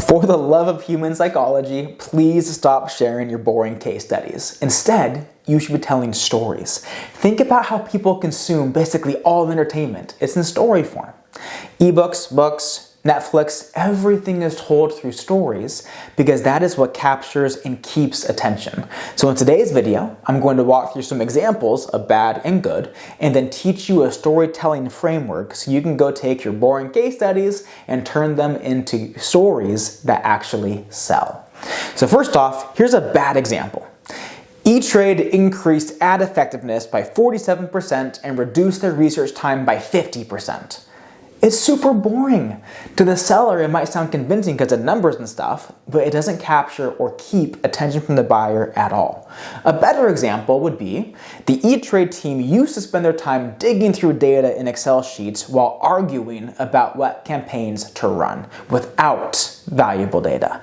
For the love of human psychology, please stop sharing your boring case studies. Instead, you should be telling stories. Think about how people consume basically all entertainment. It's in story form. Ebooks, books, Netflix, everything is told through stories because that is what captures and keeps attention. So in today's video, I'm going to walk through some examples of bad and good, and then teach you a storytelling framework so you can go take your boring case studies and turn them into stories that actually sell. So first off, here's a bad example. E-Trade increased ad effectiveness by 47% and reduced their research time by 50%. It's super boring. To the seller, it might sound convincing because of numbers and stuff, but it doesn't capture or keep attention from the buyer at all. A better example would be the E-Trade team used to spend their time digging through data in Excel sheets while arguing about what campaigns to run without valuable data.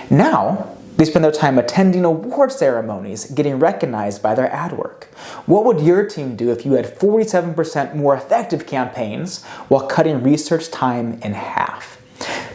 Now, they spend their time attending award ceremonies, getting recognized by their ad work. What would your team do if you had 47% more effective campaigns while cutting research time in half?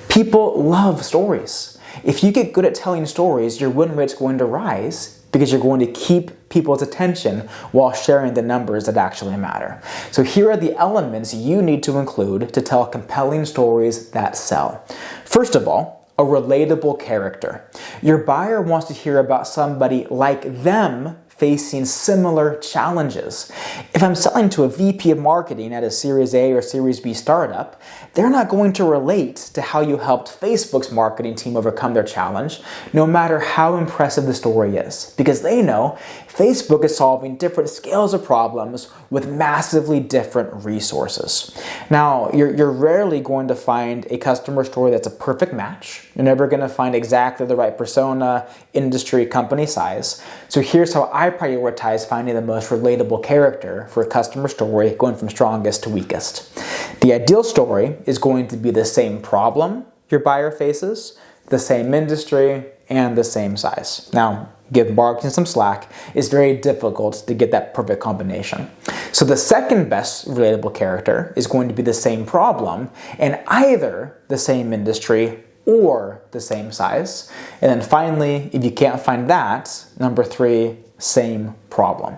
People love stories. If you get good at telling stories, your win rate's going to rise because you're going to keep people's attention while sharing the numbers that actually matter. So here are the elements you need to include to tell compelling stories that sell. First of all, a relatable character. Your buyer wants to hear about somebody like them facing similar challenges. If I'm selling to a VP of marketing at a Series A or Series B startup, they're not going to relate to how you helped Facebook's marketing team overcome their challenge, no matter how impressive the story is, because they know Facebook is solving different scales of problems with massively different resources. Now, you're rarely going to find a customer story that's a perfect match. You're never going to find exactly the right persona, industry, company size. So here's how I prioritize finding the most relatable character for a customer story, going from strongest to weakest. The ideal story is going to be the same problem your buyer faces, the same industry, and the same size. Now, give marketing some slack. It's very difficult to get that perfect combination. So the second best relatable character is going to be the same problem and either the same industry or the same size. And then finally, if you can't find that, number 3, same problem.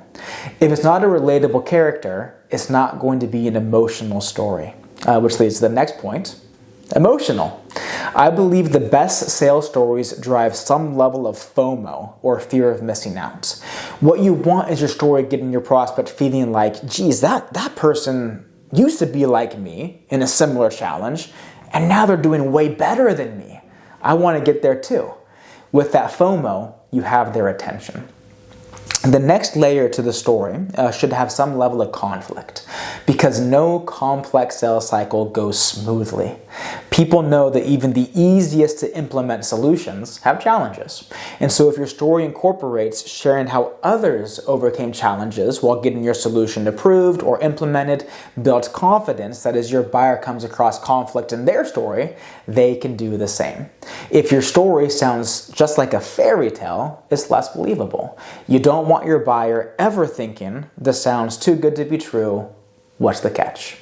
If it's not a relatable character, it's not going to be an emotional story, which leads to the next point, emotional. I believe the best sales stories drive some level of FOMO, or fear of missing out. What you want is your story getting your prospect feeling like, geez, that person used to be like me in a similar challenge, and now they're doing way better than me. I want to get there too. With that FOMO, you have their attention. The next layer to the story should have some level of conflict, because no complex sales cycle goes smoothly. People know that even the easiest to implement solutions have challenges. And so if your story incorporates sharing how others overcame challenges while getting your solution approved or implemented, builds confidence that as your buyer comes across conflict in their story, they can do the same. If your story sounds just like a fairy tale, it's less believable. You don't want your buyer ever thinking, this sounds too good to be true, what's the catch?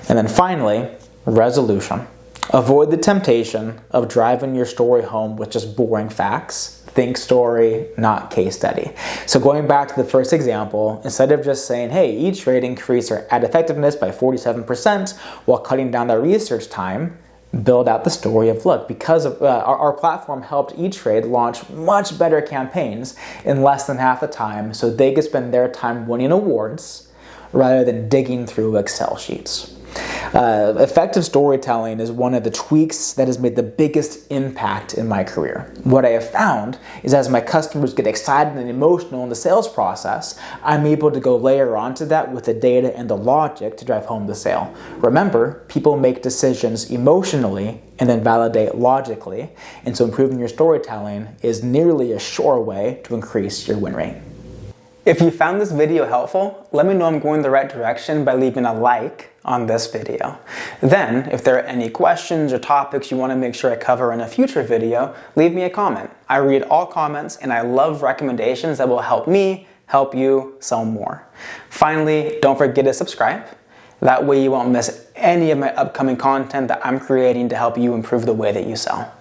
And then finally, resolution. Avoid the temptation of driving your story home with just boring facts. Think story, not case study. So going back to the first example, instead of just saying, hey, E-Trade increased their ad effectiveness by 47% while cutting down their research time, build out the story of, look, because of our platform helped E-Trade launch much better campaigns in less than half the time so they could spend their time winning awards rather than digging through Excel sheets. Effective storytelling is one of the tweaks that has made the biggest impact in my career. What I have found is as my customers get excited and emotional in the sales process, I'm able to go layer onto that with the data and the logic to drive home the sale. Remember, people make decisions emotionally and then validate logically, and so improving your storytelling is nearly a sure way to increase your win rate. If you found this video helpful, let me know I'm going the right direction by leaving a like on this video. Then, if there are any questions or topics you want to make sure I cover in a future video, leave me a comment. I read all comments and I love recommendations that will help me help you sell more. Finally, don't forget to subscribe. That way you won't miss any of my upcoming content that I'm creating to help you improve the way that you sell.